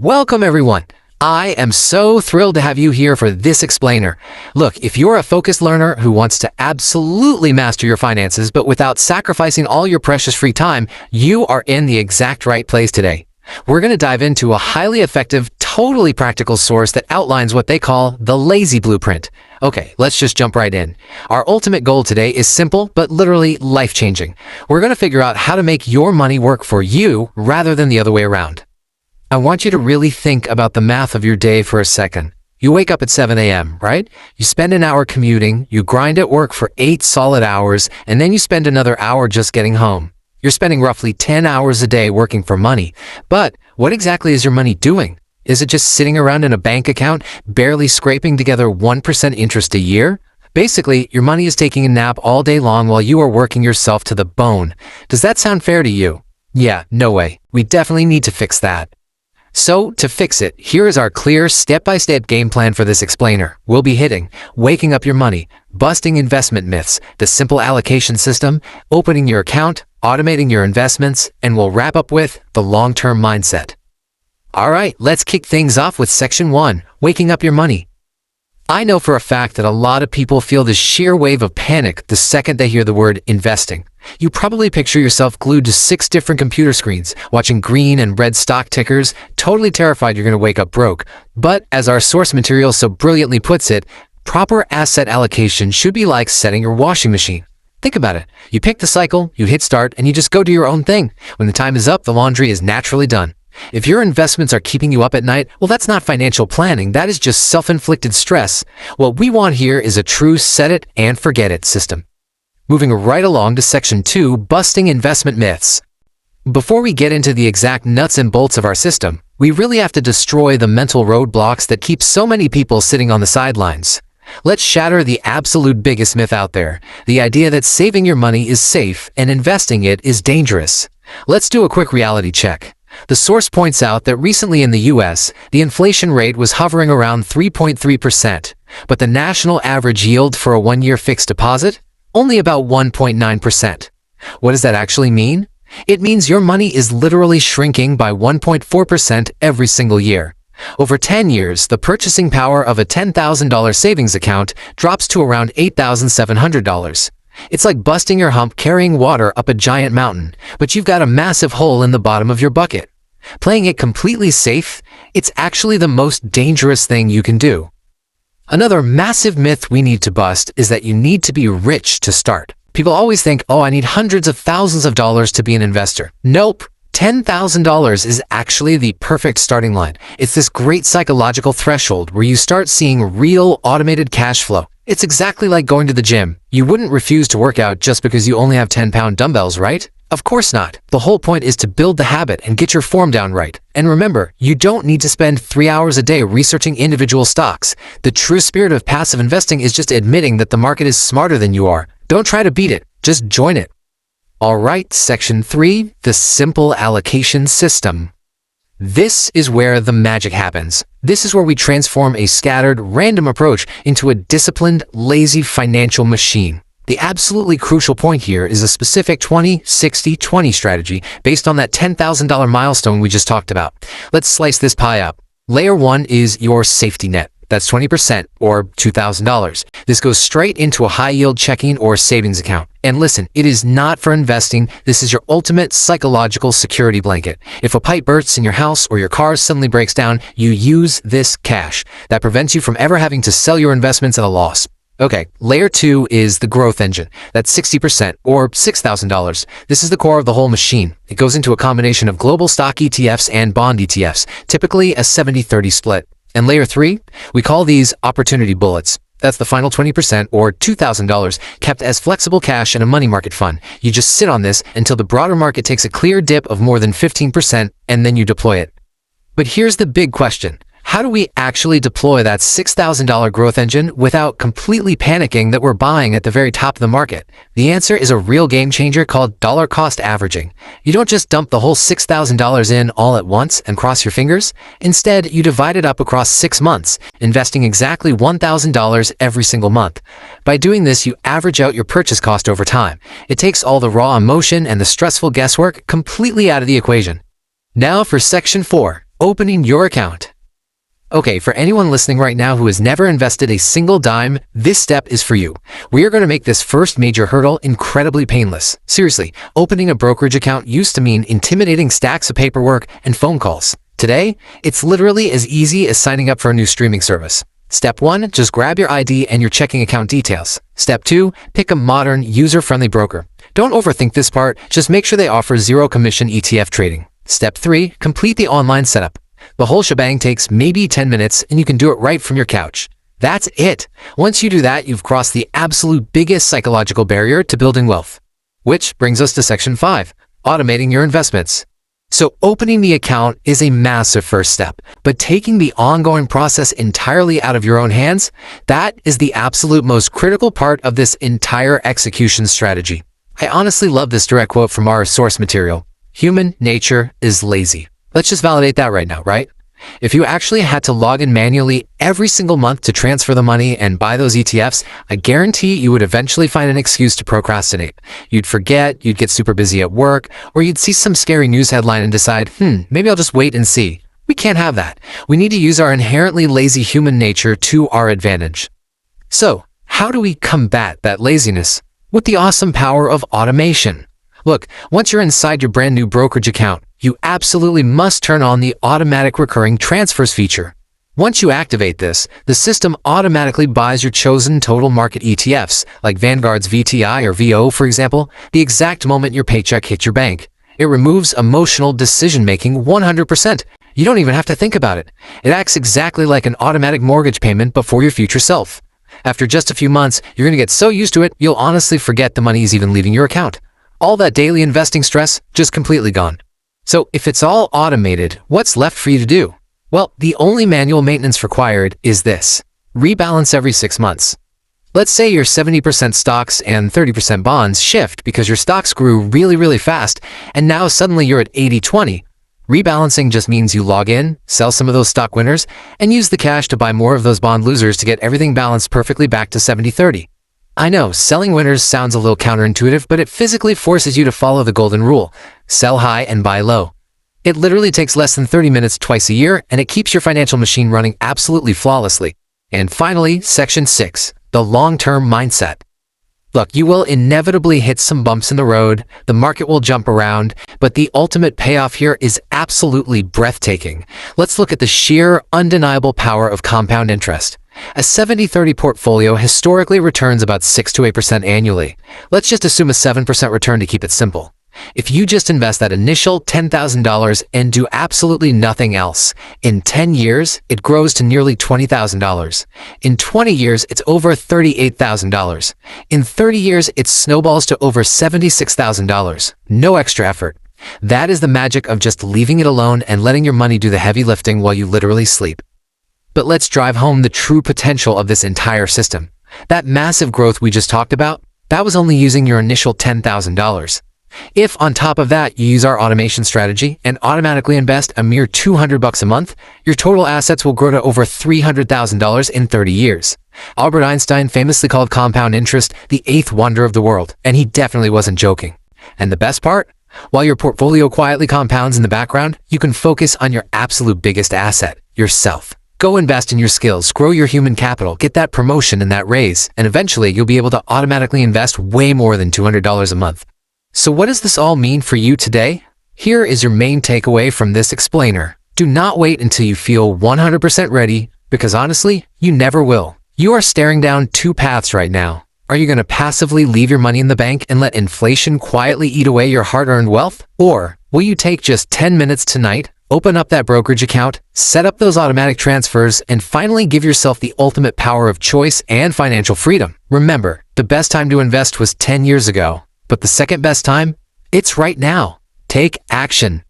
Welcome everyone. I am so thrilled to have you here for this explainer. Look, if you're a focused learner who wants to absolutely master your finances but without sacrificing all your precious free time, you are in the exact right place today. We're going to dive into a highly effective, totally practical source that outlines what they call the lazy blueprint. Okay, let's just jump right in. Our ultimate goal today is simple, but literally life-changing. We're going to figure out how to make your money work for you rather than the other way around. I want you to really think about the math of your day for a second. You wake up at 7 a.m., right? You spend an hour commuting, you grind at work for 8 solid hours, and then you spend another hour just getting home. You're spending roughly 10 hours a day working for money. But what exactly is your money doing? Is it just sitting around in a bank account, barely scraping together 1% interest a year? Basically, your money is taking a nap all day long while you are working yourself to the bone. Does that sound fair to you? Yeah, no way. We definitely need to fix that. So, to fix it, here is our clear step-by-step game plan for this explainer. We'll be hitting waking up your money, busting investment myths, the simple allocation system, opening your account, automating your investments, and we'll wrap up with the long-term mindset. Alright, let's kick things off with Section 1, waking up your money. I know for a fact that a lot of people feel this sheer wave of panic the second they hear the word investing. You probably picture yourself glued to 6 different computer screens, watching green and red stock tickers, totally terrified you're going to wake up broke. But as our source material so brilliantly puts it, proper asset allocation should be like setting your washing machine. Think about it. You pick the cycle, you hit start, and you just go do your own thing. When the time is up, the laundry is naturally done. If your investments are keeping you up at night, well, that's not financial planning. That is just self-inflicted stress. What we want here is a true set it and forget it system. Moving right along to Section 2, busting investment myths. Before we get into the exact nuts and bolts of our system, we really have to destroy the mental roadblocks that keep so many people sitting on the sidelines. Let's shatter the absolute biggest myth out there, the idea that saving your money is safe and investing it is dangerous. Let's do a quick reality check. The source points out that recently in the US, the inflation rate was hovering around 3.3%, but the national average yield for a 1-year fixed deposit? Only about 1.9%. What does that actually mean? It means your money is literally shrinking by 1.4% every single year. Over 10 years, the purchasing power of a $10,000 savings account drops to around $8,700. It's like busting your hump carrying water up a giant mountain, but you've got a massive hole in the bottom of your bucket. Playing it completely safe, it's actually the most dangerous thing you can do. Another massive myth we need to bust is that you need to be rich to start. People always think, oh, I need hundreds of thousands of dollars to be an investor. Nope. $10,000 is actually the perfect starting line. It's this great psychological threshold where you start seeing real automated cash flow. It's exactly like going to the gym. You wouldn't refuse to work out just because you only have 10-pound dumbbells, right? Of course not. The whole point is to build the habit and get your form down right. And remember, you don't need to spend 3 hours a day researching individual stocks. The true spirit of passive investing is just admitting that the market is smarter than you are. Don't try to beat it. Just join it. Alright, Section 3, the simple allocation system. This is where the magic happens. This is where we transform a scattered, random approach into a disciplined, lazy financial machine. The absolutely crucial point here is a specific 20-60-20 strategy based on that $10,000 milestone we just talked about. Let's slice this pie up. Layer 1 is your safety net. That's 20% or $2,000. This goes straight into a high-yield checking or savings account. And listen, it is not for investing. This is your ultimate psychological security blanket. If a pipe bursts in your house or your car suddenly breaks down, you use this cash. That prevents you from ever having to sell your investments at a loss. Okay, layer 2 is the growth engine. That's 60% or $6,000. This is the core of the whole machine. It goes into a combination of global stock ETFs and bond ETFs, typically a 70-30 split. And layer 3, we call these opportunity bullets. That's the final 20% or $2,000 kept as flexible cash in a money market fund. You just sit on this until the broader market takes a clear dip of more than 15% and then you deploy it. But here's the big question. How do we actually deploy that $6,000 growth engine without completely panicking that we're buying at the very top of the market? The answer is a real game changer called dollar cost averaging. You don't just dump the whole $6,000 in all at once and cross your fingers. Instead, you divide it up across 6 months, investing exactly $1,000 every single month. By doing this, you average out your purchase cost over time. It takes all the raw emotion and the stressful guesswork completely out of the equation. Now for Section 4. opening your account. Okay, for anyone listening right now who has never invested a single dime, this step is for you. We are going to make this first major hurdle incredibly painless. Seriously, opening a brokerage account used to mean intimidating stacks of paperwork and phone calls. Today, it's literally as easy as signing up for a new streaming service. Step 1, just grab your ID and your checking account details. Step 2, pick a modern, user-friendly broker. Don't overthink this part, just make sure they offer zero commission ETF trading. Step 3, complete the online setup. The whole shebang takes maybe 10 minutes and you can do it right from your couch. That's it. Once you do that, you've crossed the absolute biggest psychological barrier to building wealth. Which brings us to section 5, automating your investments. So opening the account is a massive first step, but taking the ongoing process entirely out of your own hands, that is the absolute most critical part of this entire execution strategy. I honestly love this direct quote from our source material. Human nature is lazy. Let's just validate that right now, right? If you actually had to log in manually every single month to transfer the money and buy those ETFs, I guarantee you would eventually find an excuse to procrastinate. You'd forget, you'd get super busy at work, or you'd see some scary news headline and decide, maybe I'll just wait and see. We can't have that. We need to use our inherently lazy human nature to our advantage. So, how do we combat that laziness? With the awesome power of automation. Look, once you're inside your brand new brokerage account, you absolutely must turn on the automatic recurring transfers feature. Once you activate this, the system automatically buys your chosen total market ETFs, like Vanguard's VTI or VO, for example, the exact moment your paycheck hits your bank. It removes emotional decision-making 100%. You don't even have to think about it. It acts exactly like an automatic mortgage payment before your future self. After just a few months, you're going to get so used to it, you'll honestly forget the money is even leaving your account. All that daily investing stress, just completely gone. So if it's all automated, what's left for you to do? Well, the only manual maintenance required is this. Rebalance every 6 months. Let's say your 70% stocks and 30% bonds shift because your stocks grew really fast, and now suddenly you're at 80-20. Rebalancing just means you log in, sell some of those stock winners, and use the cash to buy more of those bond losers to get everything balanced perfectly back to 70-30. I know, selling winners sounds a little counterintuitive, but it physically forces you to follow the golden rule. Sell high and buy low. It literally takes less than 30 minutes twice a year, and it keeps your financial machine running absolutely flawlessly. And finally, section 6, the long-term mindset. Look, you will inevitably hit some bumps in the road, the market will jump around, but the ultimate payoff here is absolutely breathtaking. Let's look at the sheer, undeniable power of compound interest. A 70-30 portfolio historically returns about 6 to 8% annually. Let's just assume a 7% return to keep it simple. If you just invest that initial $10,000 and do absolutely nothing else, in 10 years, it grows to nearly $20,000. In 20 years, it's over $38,000. In 30 years, it snowballs to over $76,000. No extra effort. That is the magic of just leaving it alone and letting your money do the heavy lifting while you literally sleep. But let's drive home the true potential of this entire system. That massive growth we just talked about, that was only using your initial $10,000. If on top of that you use our automation strategy and automatically invest a mere $200 a month, your total assets will grow to over $300,000 in 30 years. Albert Einstein famously called compound interest the 8th wonder of the world, and he definitely wasn't joking. And the best part? While your portfolio quietly compounds in the background, you can focus on your absolute biggest asset, yourself. Go invest in your skills, grow your human capital, get that promotion and that raise, and eventually you'll be able to automatically invest way more than $200 a month. So what does this all mean for you today? Here is your main takeaway from this explainer. Do not wait until you feel 100% ready, because honestly, you never will. You are staring down two paths right now. Are you going to passively leave your money in the bank and let inflation quietly eat away your hard-earned wealth? Or will you take just 10 minutes tonight, open up that brokerage account, set up those automatic transfers, and finally give yourself the ultimate power of choice and financial freedom? Remember, the best time to invest was 10 years ago, but the second best time? It's right now. Take action.